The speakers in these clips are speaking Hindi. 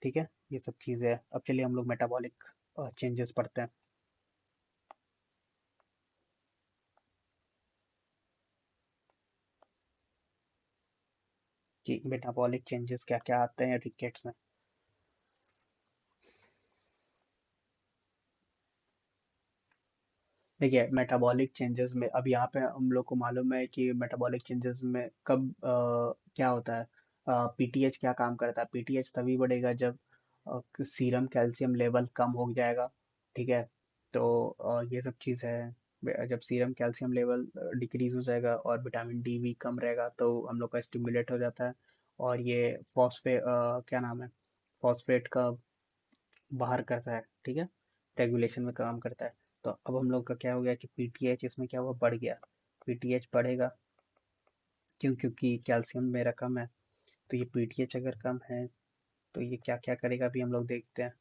ठीक है, ये सब चीज़ें हैं। अब चलिए हम लोग मेटाबॉलिक चेंजेस पढ़ते हैं कि मेटाबॉलिक चेंजेस क्या क्या आते हैं रिकेट्स में। देखिए मेटाबॉलिक चेंजेस में अब यहाँ पे हम लोग को मालूम है कि मेटाबॉलिक चेंजेस में कब क्या होता है। पीटीएच क्या काम करता है, पीटीएच तभी बढ़ेगा जब सीरम कैल्शियम लेवल कम हो जाएगा। ठीक है, तो ये सब चीज़ है। जब सीरम कैल्शियम लेवल डिक्रीज हो जाएगा और विटामिन डी भी कम रहेगा तो हम लोग का स्टिमुलेट हो जाता है। और ये क्या नाम है, फॉस्फेट का बाहर करता है। ठीक है, रेगुलेशन में काम करता है। तो अब हम लोग का क्या हो गया कि पीटीएच इसमें क्या हुआ, बढ़ गया। पीटीएच बढ़ेगा क्यों, क्योंकि कैल्शियम मेरा कम है। तो ये पीटीएच अगर कम है तो ये क्या क्या करेगा अभी हम लोग देखते हैं।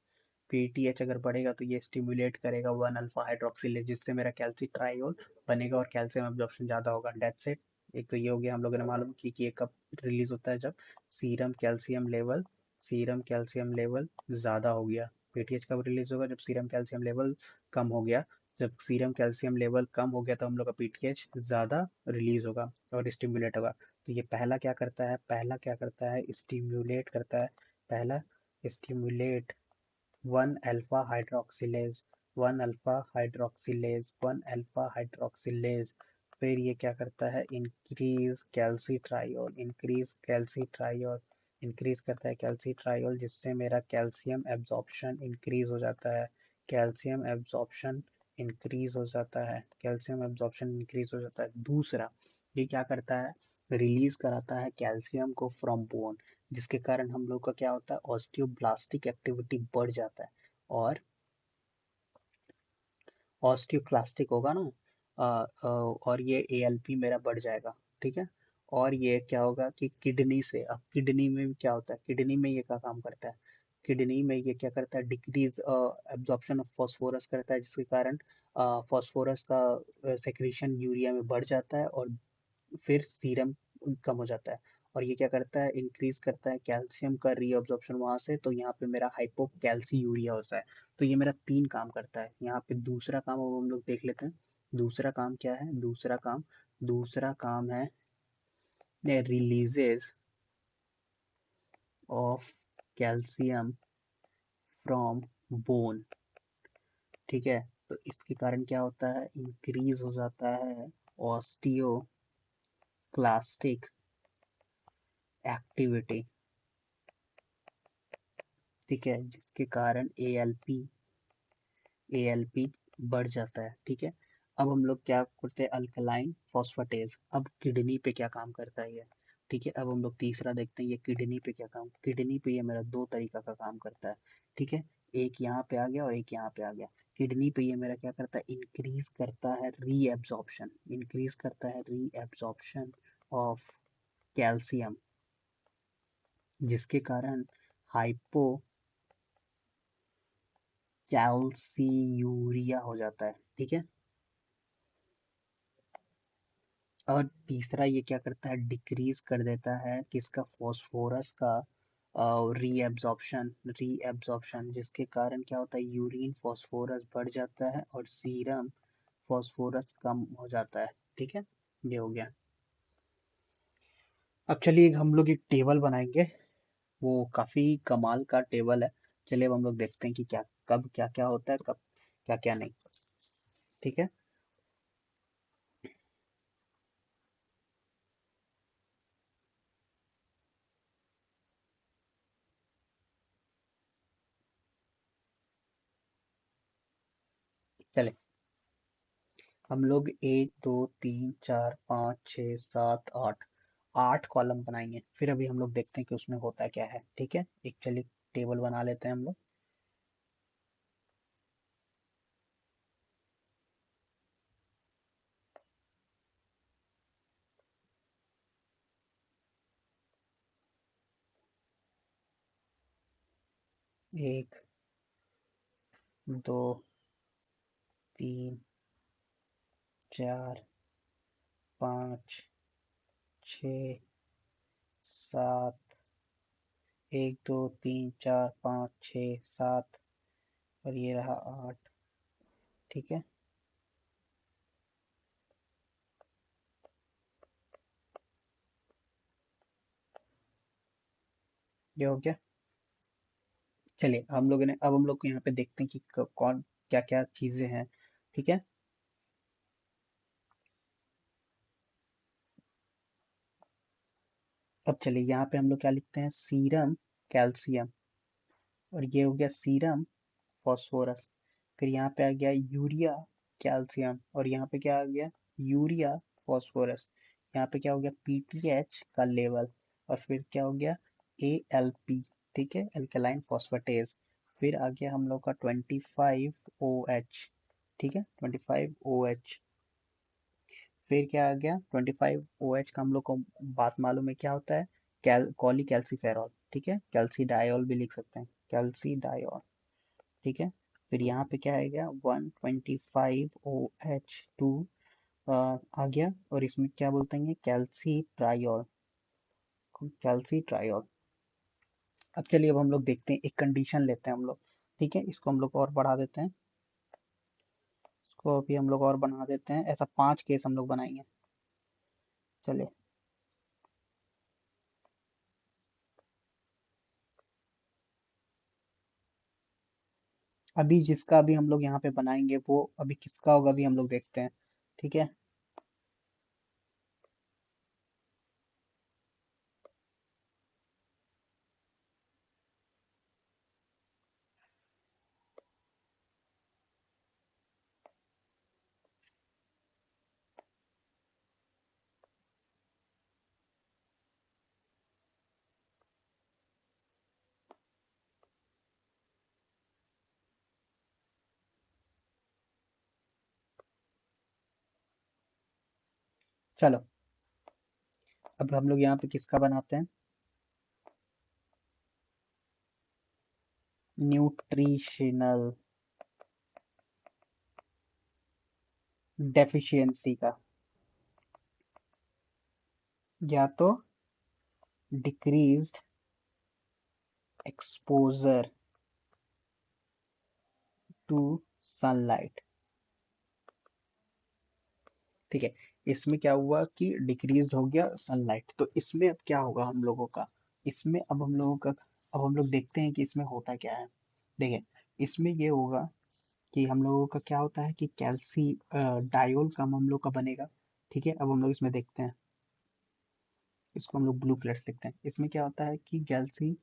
पीटीएच अगर बढ़ेगा तो ये स्टिमुलेट करेगा 1 अल्फा हाइड्रोक्सिलेज, जिससे मेरा कैल्शियम ट्राइओल बनेगा और कैल्शियम एब्जॉर्प्शन ज़्यादा होगा। That's it. एक तो ये हो गया, हम लोगों ने मालूम की कि ये कब रिलीज होता है, जब serum calcium level serum calcium level ज़्यादा हो गया। पीटीएच कब रिलीज होगा, जब सीरम कैल्शियम लेवल कम हो गया। जब सीरम कैल्शियम लेवल कम हो गया तो हम लोग का पीटीएच ज़्यादा रिलीज होगा और स्टिमुलेट होगा। तो ये पहला क्या करता है, स्टिमुलेट करता है। पहला stimulate 1 alpha hydroxylase, 1 alpha hydroxylase. फिर ये क्या करता है, इंक्रीज करता है कैल्सीट्राइल, जिससे मेरा कैल्शियम एब्जॉर्प्शन इंक्रीज हो जाता है। कैल्शियम एब्जॉर्प्शन इंक्रीज हो जाता है। दूसरा, ये क्या करता है, रिलीज कराता है कैल्शियम को फ्रॉम बोन, जिसके कारण हम लोग का क्या होता है, ऑस्टियोब्लास्टिक एक्टिविटी बढ़ जाता है। और ऑस्टियोक्लास्टिक होगा ना, और ये एएलपी मेरा बढ़ जाएगा। ठीक है, और ये क्या होगा कि किडनी से, अब किडनी में भी क्या होता है, किडनी में ये क्या काम करता है, किडनी में ये क्या करता है, डिक्रीज एब्जॉर्प्शन ऑफ फॉस्फोरस करता है, जिसके कारण फॉस्फोरस का सेक्रीशन यूरिया में बढ़ जाता है और फिर सीरम कम हो जाता है। और ये क्या करता है, इंक्रीज करता है कैल्शियम का रीअब्जॉर्प्शन वहां से, तो यहाँ पे मेरा हाइपोकैल्सी यूरिया होता है। तो ये मेरा तीन काम करता है यहाँ पे। दूसरा काम अब हम लोग देख लेते हैं। दूसरा काम क्या है, दूसरा काम है releases of calcium from bone. ठीक है, तो इसके कारण क्या होता है, इंक्रीज हो जाता है ऑस्टियोक्लास्टिक एक्टिविटी। ठीक है, जिसके कारण एएलपी बढ़ जाता है। ठीक है, अब हम लोग क्या करते हैं, अल्कलाइन फॉस्फेटेज। अब किडनी पे क्या काम करता है ये। ठीक है, अब हम लोग तीसरा देखते हैं, ये किडनी पे क्या काम, किडनी पे ये मेरा दो तरीका का काम करता है। ठीक है, एक यहाँ पे आ गया और एक यहाँ पे आ गया। किडनी पे ये मेरा क्या करता है, इंक्रीज करता है रीएब्जॉर्प्शन ऑफ कैल्शियम, जिसके कारण हाइपो कैल्सीयूरिया हो जाता है। ठीक है, और तीसरा ये क्या करता है, डिक्रीज कर देता है किसका, फॉस्फोरस का रीएब्जॉर्प्शन, जिसके कारण क्या होता है, यूरिन फॉस्फोरस बढ़ जाता है और सीरम फॉस्फोरस कम हो जाता है। ठीक है, ये हो गया। अब चलिए हम लोग एक टेबल बनाएंगे, वो काफी कमाल का टेबल है। चलिए अब हम लोग देखते हैं कि क्या कब क्या क्या होता है, कब क्या क्या नहीं। ठीक है, चले हम लोग 1 2 3 4 5 6 7 8 8 कॉलम बनाएंगे, फिर अभी हम लोग देखते हैं कि उसमें होता क्या है। ठीक है, एक चलिए टेबल बना लेते हैं हम लोग। एक, दो, तीन, चार, पाँच, छ, सात, एक दो तीन चार पाँच छ सात, और ये रहा आठ। ठीक है, ये हो गया। चलिए हम लोगों ने, अब हम लोग को यहाँ पे देखते हैं कि कौन क्या क्या चीजें हैं। ठीक है, अब चलिए यहाँ पे हम लोग क्या लिखते हैं, सीरम कैल्शियम, और ये हो गया सीरम फॉस्फोरस। फिर यहाँ पे आ गया यूरिया कैल्शियम, और यहाँ पे क्या आ गया, यूरिया फॉस्फोरस। यहाँ पे क्या हो गया, पीटीएच का लेवल, और फिर क्या हो गया, एएलपी। ठीक है, अल्कलाइन फॉस्फेटेज। फिर आ गया हम लोग का 25OH। ठीक है, 25OH। फिर क्या आ गया, 25OH का हम लोग को बात मालूम है क्या होता है, कॉली कैल्सीफेरॉल। ठीक है, कैल्सी डायोल भी लिख सकते हैं, कैल्सी डायोल। ठीक है, फिर यहाँ पे क्या आएगा, 125OH2 आ गया, और इसमें क्या बोलते हैं, कैल्सी ट्रायोल, कैल्सी ट्रायोल। अब चलिए, अब हम लोग देखते हैं, एक कंडीशन लेते हैं हम लोग। ठीक है, इसको हम लोग और बढ़ा देते हैं, इसको अभी हम लोग और बना देते हैं, ऐसा 5 केस हम लोग बनाएंगे। चलिए, अभी जिसका अभी हम लोग यहाँ पे बनाएंगे वो अभी किसका होगा, अभी हम लोग देखते हैं। ठीक है, चलो, अब हम लोग यहाँ पे किसका बनाते हैं, न्यूट्रिशनल डेफिशिएंसी का, या तो डिक्रीज्ड एक्सपोजर टू सनलाइट। ठीक है, इसमें क्या हुआ कि डिक्रीज हो गया सनलाइट, तो इसमें अब क्या होगा हम लोगों का, इसमें अब हम लोगों का, अब हम लोग देखते हैं कि इसमें होता क्या है। देखिए, इसमें ये होगा कि हम लोगों का क्या होता है कि कैल्सी डायोल कम हम लोग का बनेगा। ठीक है, अब हम लोग इसमें देखते हैं, इसको हम लोग ब्लू फ्लेट्स लिखते हैं, इसमें क्या होता है कि कैल्सी,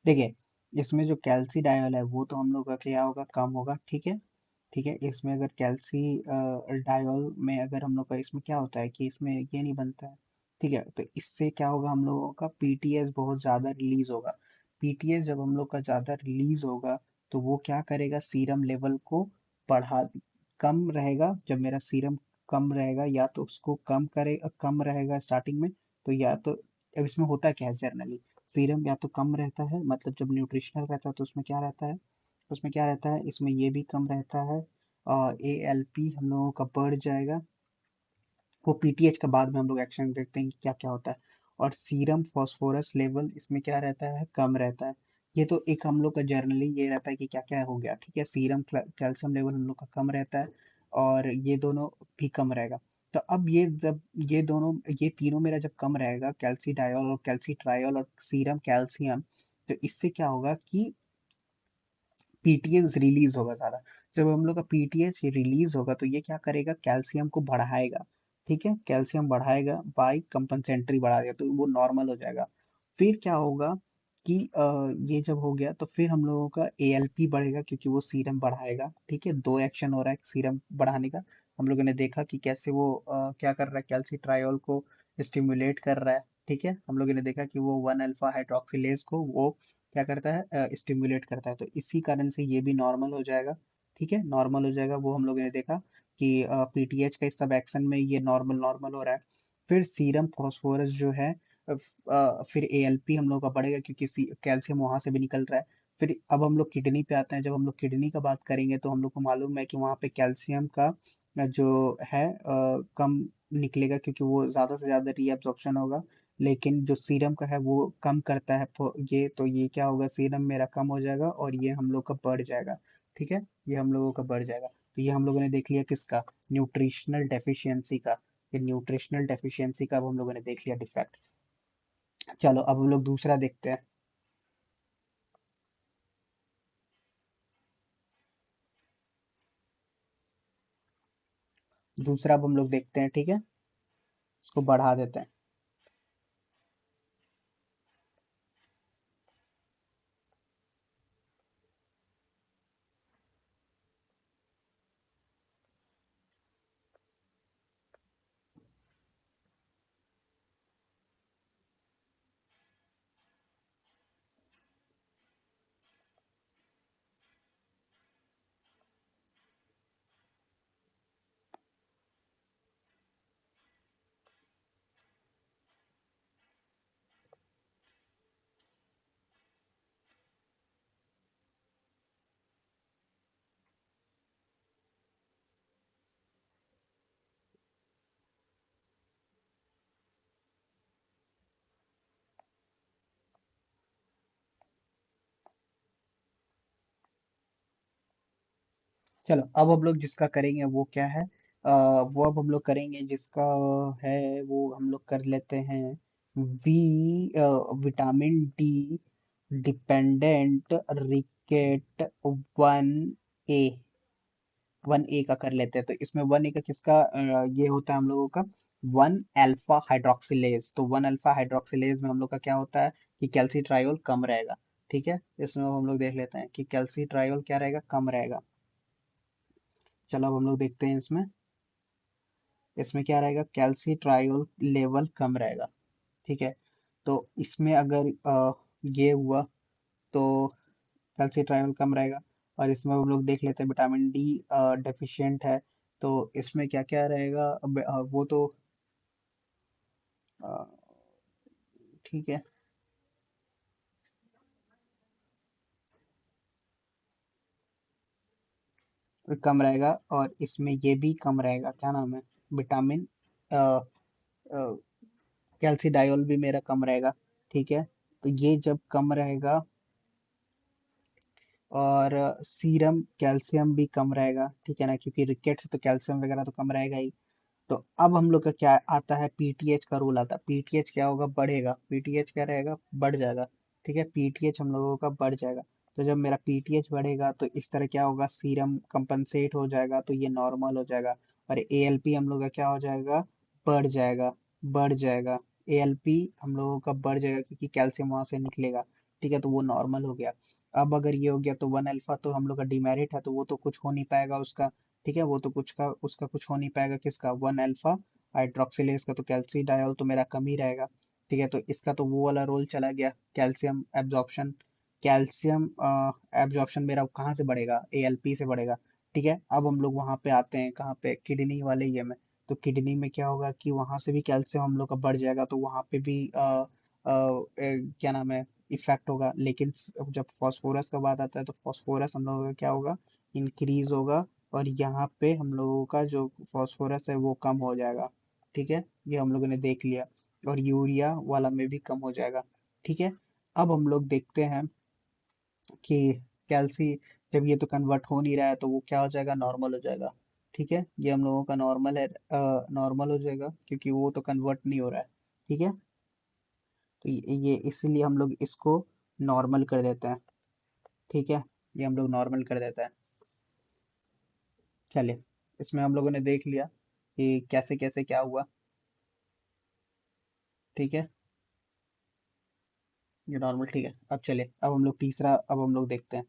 देखिए इसमें जो कैल्सी डायोल है वो तो हम लोग का क्या होगा, कम होगा। ठीक है, ठीक है, इसमें अगर कैल्सी डायोल में अगर हम लोग का, इसमें क्या होता है कि इसमें ये नहीं बनता है। ठीक है, तो इससे क्या होगा, हम लोगों का पीटीएस बहुत ज़्यादा रिलीज होगा। पीटीएस जब हम लोग का ज़्यादा रिलीज होगा, तो वो क्या करेगा, सीरम लेवल को बढ़ा, कम रहेगा। जब मेरा सीरम कम रहेगा, या तो उसको कम करे, कम रहेगा स्टार्टिंग में, तो या तो, अब इसमें होता क्या है जनरली, सीरम या तो कम रहता है, मतलब जब न्यूट्रिशनल रहता है तो उसमें क्या रहता है, उसमें क्या रहता है, इसमें ये भी कम रहता है, और एएलपी हम लोगों का बढ़ जाएगा। वो पीटीएच का बाद में हम लोग एक्शन देखते हैं कि क्या क्या होता है। और सीरम फास्फोरस लेवल इसमें क्या रहता है, कम रहता है। ये तो एक हम लोग का जर्नली ये रहता है कि क्या क्या हो गया। ठीक है, सीरम कैल्शियम लेवल हम लोग का कम रहता है, और ये दोनों भी कम रहेगा। तो अब ये जब ये दोनों, ये तीनों मेरा जब कम रहेगा, कैल्सी डायोल और कैल्सी ट्रायोल और सीरम कैल्शियम, तो इससे क्या होगा कि पीटीएच रिलीज होगा ज्यादा। जब हम लोग का पीटीएच रिलीज होगा तो ये क्या करेगा, कैल्शियम को बढ़ाएगा। ठीक है, कैल्शियम बढ़ाएगा बाई कंपनसेंट्री बढ़ा देगा तो वो नॉर्मल हो जाएगा। फिर क्या होगा कि ये जब हो गया तो फिर हम लोगों का एएलपी बढ़ेगा क्योंकि वो सीरम बढ़ाएगा। ठीक है, दो एक्शन हो रहा है सीरम बढ़ाने का। हम लोगों ने देखा कि कैसे वो क्या कर रहा है, कैल्सिट्रायोल को स्टिमुलेट कर रहा है। ठीक है, हम लोगों ने देखा कि वो 1 अल्फा हाइड्रोक्सिलेज को वो क्या करता है, स्टिमुलेट करता है, तो इसी कारण से ये भी नॉर्मल हो जाएगा। ठीक है, नॉर्मल हो जाएगा, वो हम लोगों ने देखा कि पीटीएच का इस सब एक्शन में ये नॉर्मल नॉर्मल हो रहा है। फिर सीरम फॉस्फोरस जो है फिर एएलपी हम लोग का बढ़ेगा क्योंकि कैल्शियम वहां से भी निकल रहा है। फिर अब हम लोग किडनी पे आते हैं। जब हम लोग किडनी का बात करेंगे तो हम लोग को मालूम है कि वहाँ पे कैल्शियम का जो है कम निकलेगा क्योंकि वो ज्यादा से ज्यादा रीअब्जॉर्प्शन होगा। लेकिन जो सीरम का है वो कम करता है ये, तो ये क्या होगा, सीरम मेरा कम हो जाएगा और ये हम लोग का बढ़ जाएगा। ठीक है, ये हम लोगों का बढ़ जाएगा। तो ये हम लोगों ने देख लिया किसका, न्यूट्रिशनल डेफिशिएंसी का। ये न्यूट्रिशनल डेफिशिएंसी का अब हम लोगों ने देख लिया डिफेक्ट। चलो अब हम लोग दूसरा देखते हैं। दूसरा अब हम लोग देखते हैं। ठीक है, इसको बढ़ा देते हैं। चलो अब हम लोग जिसका करेंगे वो क्या है, वो अब हम लोग करेंगे जिसका है वो हम लोग कर लेते हैं we vitamin D dependent rickets 1 ए। 1 ए का कर लेते हैं। तो इसमें 1 ए का किसका ये होता है हम लोगों का 1 अल्फा हाइड्रोक्सिलेज। तो 1 अल्फा हाइड्रोक्सिलेज में हम लोग का क्या होता है कि कैल्सिट्रायोल कम रहेगा। ठीक है, इसमें हम लोग देख लेते हैं कि कैल्सिट्रायोल क्या रहेगा, कम रहेगा। चलो अब हम लोग देखते हैं इसमें। इसमें क्या रहेगा, कैल्सिट्रायोल लेवल कम रहेगा। ठीक है, तो इसमें अगर ये हुआ तो कैल्सिट्रायोल कम रहेगा। और इसमें हम लोग देख लेते हैं विटामिन डी डेफिशिएंट है। तो इसमें क्या क्या रहेगा, वो तो अ, ठीक है, कम रहेगा। और इसमें ये भी कम रहेगा, क्या नाम है, विटामिन कैल्सिडायोल भी मेरा कम रहेगा। ठीक है, तो ये जब कम रहेगा और सीरम कैल्शियम भी कम रहेगा। ठीक है ना, क्योंकि रिकेट से तो कैल्शियम वगैरह तो कम रहेगा ही। तो अब हम लोग का क्या आता है, पीटीएच का रूल आता है। पीटीएच क्या होगा, बढ़ेगा। पीटीएच क्या रहेगा, बढ़ जाएगा। ठीक है, पीटीएच हम लोगों का बढ़ जाएगा। तो जब मेरा पीटीएच बढ़ेगा तो इस तरह क्या होगा, सीरम कंपनसेट हो जाएगा तो ये नॉर्मल हो जाएगा। और एएलपी हम लोग का क्या हो जाएगा, बढ़ जाएगा। बढ़ जाएगा, एएलपी हम लोगों का बढ़ जाएगा क्योंकि कैल्शियम वहां से निकलेगा। ठीक है, तो वो नॉर्मल हो गया। अब अगर ये हो गया तो 1 अल्फा तो हम लोग का डिमेरिट है तो वो तो कुछ हो नहीं पाएगा उसका। ठीक है, वो तो कुछ का उसका कुछ हो नहीं पाएगा, किसका, 1 अल्फा हाइड्रोक्सिलेज का। तो कैल्सिडायोल तो मेरा कम ही रहेगा। ठीक है, तो इसका तो वो वाला रोल चला गया, कैल्शियम एब्जॉर्प्शन। कैल्शियम एब्जॉर्प्शन मेरा कहाँ से बढ़ेगा, एएलपी से बढ़ेगा। ठीक है, अब हम लोग वहां पे आते हैं, कहाँ पे, किडनी वाले ये में। तो किडनी में क्या होगा कि वहां से भी कैल्शियम हम लोग का बढ़ जाएगा तो वहां पे भी क्या नाम है, इफेक्ट होगा। लेकिन जब फास्फोरस का बात आता है तो फास्फोरस हम लोगों का क्या होगा, इंक्रीज होगा। और यहाँ पे हम लोगों का जो फास्फोरस है वो कम हो जाएगा। ठीक है, ये हम लोगों ने देख लिया। और यूरिया वाला में भी कम हो जाएगा। ठीक है, अब हम लोग देखते हैं कि कैल्सी, जब ये तो कन्वर्ट हो नहीं रहा है तो वो क्या हो जाएगा, नॉर्मल हो जाएगा। ठीक है, ये हम लोगों का नॉर्मल है, नॉर्मल हो जाएगा क्योंकि वो तो कन्वर्ट नहीं हो रहा है। ठीक है, तो ये इसीलिए हम लोग इसको नॉर्मल कर देते हैं। ठीक है, ये हम लोग नॉर्मल कर देते हैं। चलिए, इसमें हम लोगों ने देख लिया कि कैसे कैसे क्या हुआ। ठीक है, ये नॉर्मल ठीक है। अब चलिए, अब हम लोग तीसरा, अब हम लोग देखते हैं।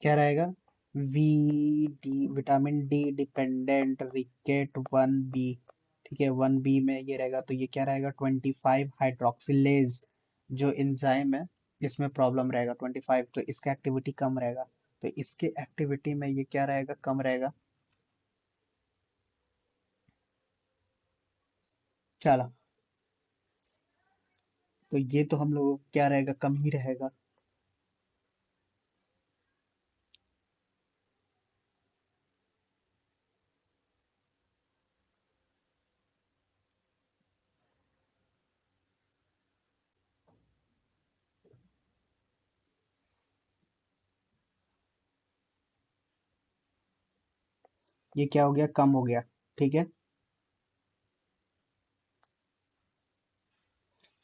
क्या रहेगा? V D, vitamin D dependent rickets 1 B. ठीक है, 1 बी में ये रहेगा, तो ये क्या रहेगा? 25 हाइड्रोक्सिलेज जो एंजाइम है, इसमें प्रॉब्लम रहेगा 25, तो इसका एक्टिविटी कम रहेगा। तो इसके एक्टिविटी में ये क्या रहेगा? कम रहेगा। चलो, तो ये तो हम लोग क्या रहेगा? कम ही रहेगा। ये क्या हो गया? कम हो गया। ठीक है,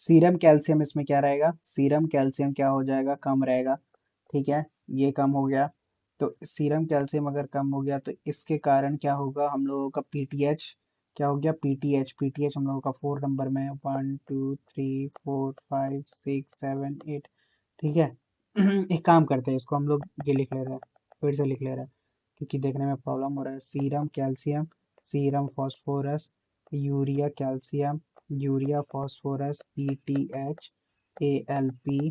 सीरम कैल्शियम इसमें क्या रहेगा? सीरम कैल्शियम क्या हो जाएगा? कम रहेगा। ठीक है, ये कम हो गया। तो सीरम कैल्शियम अगर कम हो गया, तो इसके कारण क्या होगा? हम लोगों का पीटीएच क्या हो गया? पीटीएच, पीटीएच हम लोगों का 4 नंबर में, 1 2 3 4 5 6 7 8। ठीक है। एक काम करते हैं, इसको हम लोग ये लिख ले रहे हैं, फिर से लिख ले रहे हैं, क्योंकि देखने में प्रॉब्लम हो रहा है। Serum calcium, serum phosphorus, urea calcium, urea phosphorus, PTH, ALP,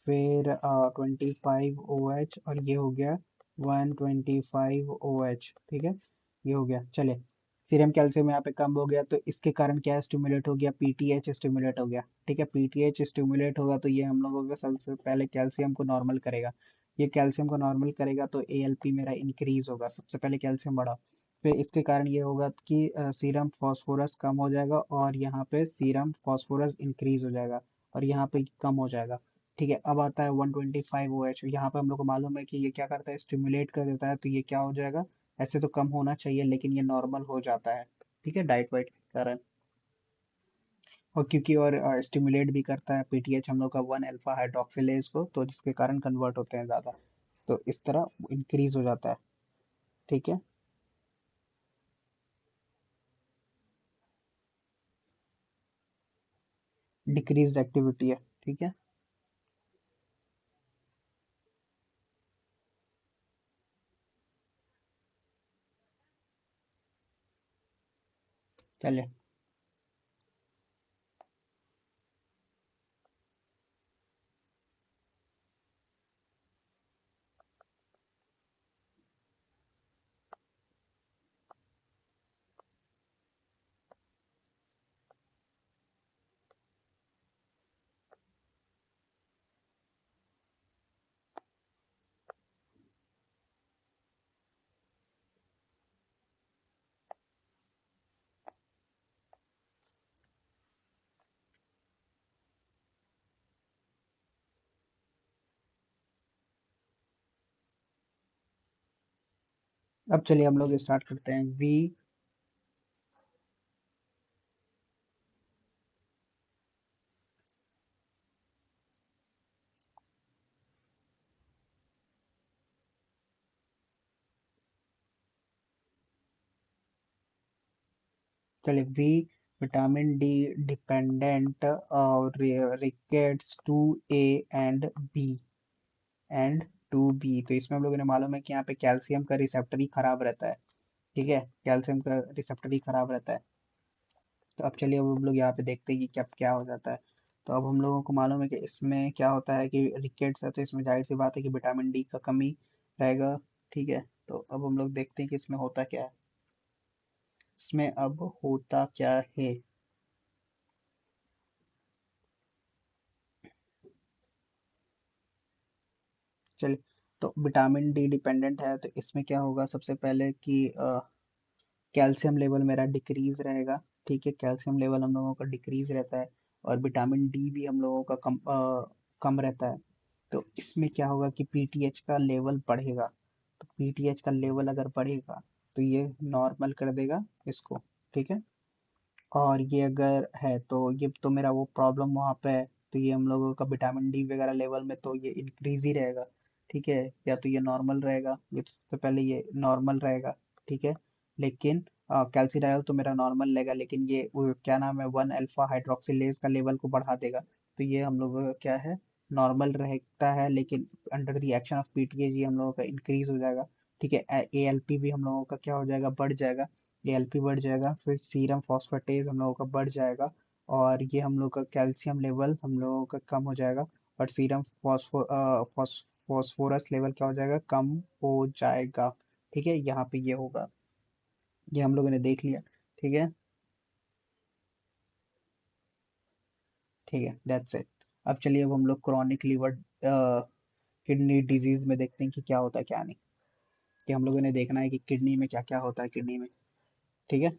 फिर 25 OH, और ये हो गया 125 OH। ठीक है, ये हो गया। चले, सीरम कैल्शियम यहाँ पे कम हो गया, तो इसके कारण क्या स्टिमुलेट हो गया? पीटीएच स्टिमुलेट हो गया। ठीक है, पीटीएच स्टिमुलेट होगा, तो ये हम लोगों का सबसे पहले कैल्शियम को नॉर्मल करेगा। ये कैल्शियम को नॉर्मल करेगा, तो एएलपी मेरा इंक्रीज होगा, सबसे पहले कैल्शियम बढ़ा। फिर इसके कारण ये होगा कि सीरम फास्फोरस कम हो जाएगा, और यहाँ पे सीरम फास्फोरस इंक्रीज हो जाएगा, और यहाँ पे कम हो जाएगा। ठीक है, अब आता है 125 OH। यहाँ पे हम लोग को मालूम है कि ये क्या करता है? स्टिमुलेट कर देता है, तो ये क्या हो जाएगा? ऐसे तो कम होना चाहिए, लेकिन ये नॉर्मल हो जाता है। ठीक है, डाइट वाइट के कारण। और क्योंकि और स्टिमुलेट भी करता है पीटीएच हम लोग का 1 अल्फा हाइड्रोक्सिलेज को, तो जिसके कारण कन्वर्ट होते हैं ज़्यादा, तो इस तरह इंक्रीज हो जाता है। ठीक है, डिक्रीज एक्टिविटी है। ठीक है, चलिए, अब चलिए हम लोग स्टार्ट करते हैं। वी चलिए वी, विटामिन डी डिपेंडेंट और rickets two A and B and two B. तो इसमें हम लोगों ने मालूम है कि यहाँ पे कैल्शियम का रिसेप्टर ही खराब रहता है। ठीक है, कैल्शियम का रिसेप्टर ही खराब रहता है। तो अब चलिए अब हम लोग यहाँ पे देखते हैं कि क्या क्या हो जाता है। तो अब हम लोगों को मालूम है कि इसमें क्या होता है कि रिकेट्स है, तो इसमें जाहिर सी बात है कि विटामिन डी का कमी रहेगा। ठीक है, तो अब हम लोग देखते हैं कि इसमें होता क्या है। इसमें अब होता क्या है। चलिए, तो विटामिन डी डिपेंडेंट है तो इसमें क्या होगा सबसे पहले कि कैल्शियम लेवल मेरा डिक्रीज रहेगा। ठीक है, कैल्शियम लेवल हम लोगों का डिक्रीज रहता है और विटामिन डी भी हम लोगों का कम रहता है। तो इसमें क्या होगा कि पीटीएच का लेवल बढ़ेगा। तो पीटीएच का लेवल अगर बढ़ेगा तो ये नॉर्मल कर देगा इसको। ठीक है, और ये अगर है तो ये तो मेरा वो प्रॉब्लम वहाँ पे है। तो ये हम लोगों का विटामिन डी वगैरह लेवल में तो ये इंक्रीज ही रहेगा। ठीक है, या तो ये नॉर्मल रहेगा, ये तो सबसे पहले ये नॉर्मल रहेगा। ठीक है, लेकिन कैल्सिडायल तो मेरा नॉर्मल रहेगा, लेकिन ये वो क्या नाम है, 1 अल्फा हाइड्रोक्सिलेज का लेवल को बढ़ा देगा। तो ये हम लोगों का क्या है, नॉर्मल रहता है, लेकिन under the action of PTH ये हम लोगों का इंक्रीज हो जाएगा। ठीक है, एएलपी भी हम लोगों का क्या हो जाएगा, बढ़ जाएगा। एएलपी बढ़ जाएगा, फिर सीरम फॉस्फेटेज हम लोगों का बढ़ जाएगा, और ये हम लोग का कैल्शियम लेवल हम लोगों का कम हो जाएगा, और सीरम फॉस्फोरस लेवल क्या हो जाएगा, कम हो जाएगा। ठीक है, यहाँ पे ये होगा, ये हम लोगों ने देख लिया। ठीक है, ठीक है, दैट्स इट। अब चलिए अब हम लोग क्रॉनिक लीवर किडनी डिजीज में देखते हैं कि क्या होता है क्या नहीं। कि हम लोगों ने देखना है कि किडनी में क्या क्या होता है किडनी में। ठीक है,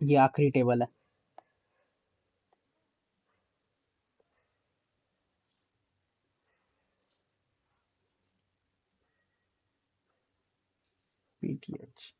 ये आखिरी टेबल है। पीटीएच।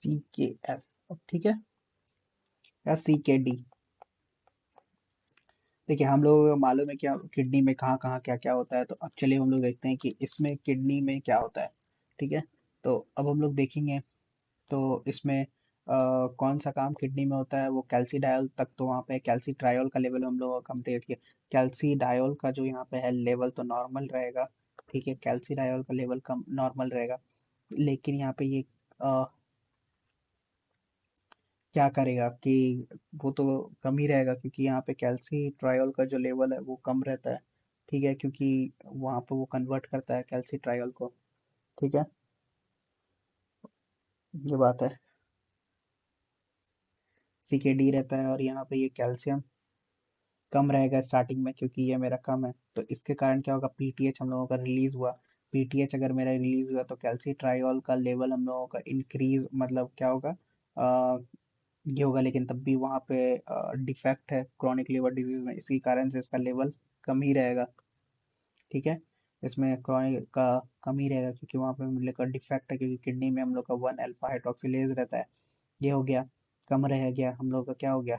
CKF, ठीक है, या CKD। देखिए हम लोग मालूम है क्या किडनी में कहाँ कहाँ क्या क्या होता है। तो अब चलिए हम लोग देखते हैं कि इसमें किडनी में क्या होता है। ठीक है, तो अब हम लोग देखेंगे। तो इसमें कौन सा काम किडनी में होता है, वो कैल्सीडायल तक तो वहाँ पे कैल्सीट्रायोल का लेवल हम लोग कंप्लीट किया। कैल्सीडायोल का जो यहाँ पे है लेवल तो नॉर्मल रहेगा। ठीक है, कैल्सीडायोल का लेवल कम नॉर्मल रहेगा, लेकिन यहाँ पे ये क्या करेगा कि वो तो कम ही रहेगा, क्योंकि यहाँ पे कैल्सी ट्रायोल का जो लेवल है वो कम रहता है। ठीक है, क्योंकि वहाँ पे वो कन्वर्ट करता है कैल्सी ट्रायोल को। ठीक है, ये बात है। CKD रहता है, और यहाँ पे ये कैल्शियम कम रहेगा स्टार्टिंग में, क्योंकि ये मेरा कम है। तो इसके कारण क्या होगा, पीटीएच हम लोगों का रिलीज हुआ। पीटीएच अगर मेरा रिलीज हुआ तो कैल्सी ट्रायोल का लेवल हम लोगों का इंक्रीज, मतलब क्या होगा, ये होगा, लेकिन तब भी वहाँ पे डिफेक्ट है क्रॉनिक लिवर डिजीज में, इसी कारण से इसका लेवल कम ही रहेगा। ठीक है, इसमें क्रॉनिक का कम ही रहेगा, क्योंकि वहाँ पे हम लोग का डिफेक्ट है, क्योंकि किडनी में हम लोग का 1 अल्फा हाइड्रोक्सिलेज रहता है। ये हो गया, कम रह गया हम लोग का, क्या हो गया,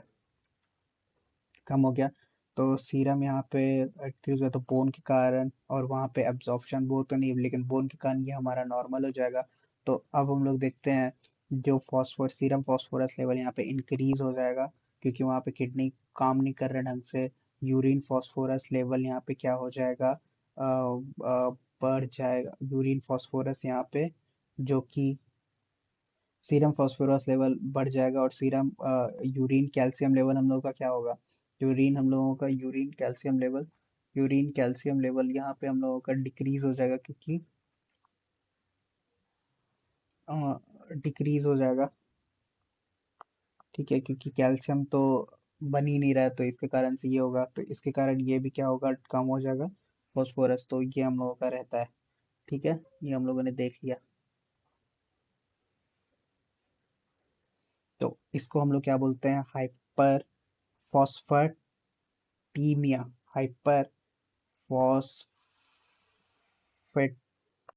कम हो गया। तो सीरम यहाँ पे एक्टिव है तो बोन के कारण, और वहाँ पे एब्जॉर्प्शन वो तो नहीं, लेकिन बोन के कारण ये हमारा नॉर्मल हो जाएगा। तो अब हम लोग देखते हैं, जो फॉस्फोरस सीरम फॉस्फोरस लेवल यहाँ पे इंक्रीज हो जाएगा, क्योंकि वहाँ पे किडनी काम नहीं कर रहे ढंग से। यूरिन फॉस्फोरस लेवल यहाँ पे क्या हो जाएगा, बढ़ जाएगा यूरिन फॉस्फोरस यहाँ पे, जो कि सीरम फास्फोरस लेवल बढ़ जाएगा, और सीरम यूरिन कैल्शियम लेवल हम लोगों का क्या होगा? यूरिन हम लोगों का यूरिन कैल्शियम लेवल यहाँ पे हम लोगों का डिक्रीज हो जाएगा, क्योंकि डिक्रीज हो जाएगा। ठीक है, क्योंकि कैल्शियम तो बन ही नहीं रहा है, तो इसके कारण से ये होगा, तो इसके कारण ये भी क्या होगा, कम हो जाएगा फॉस्फोरस। तो ये हम लोगों का रहता है। ठीक है, ये हम लोगों ने देख लिया। तो इसको हम लोग क्या बोलते हैं? हाइपर फॉस्फेटीमिया। हाइपर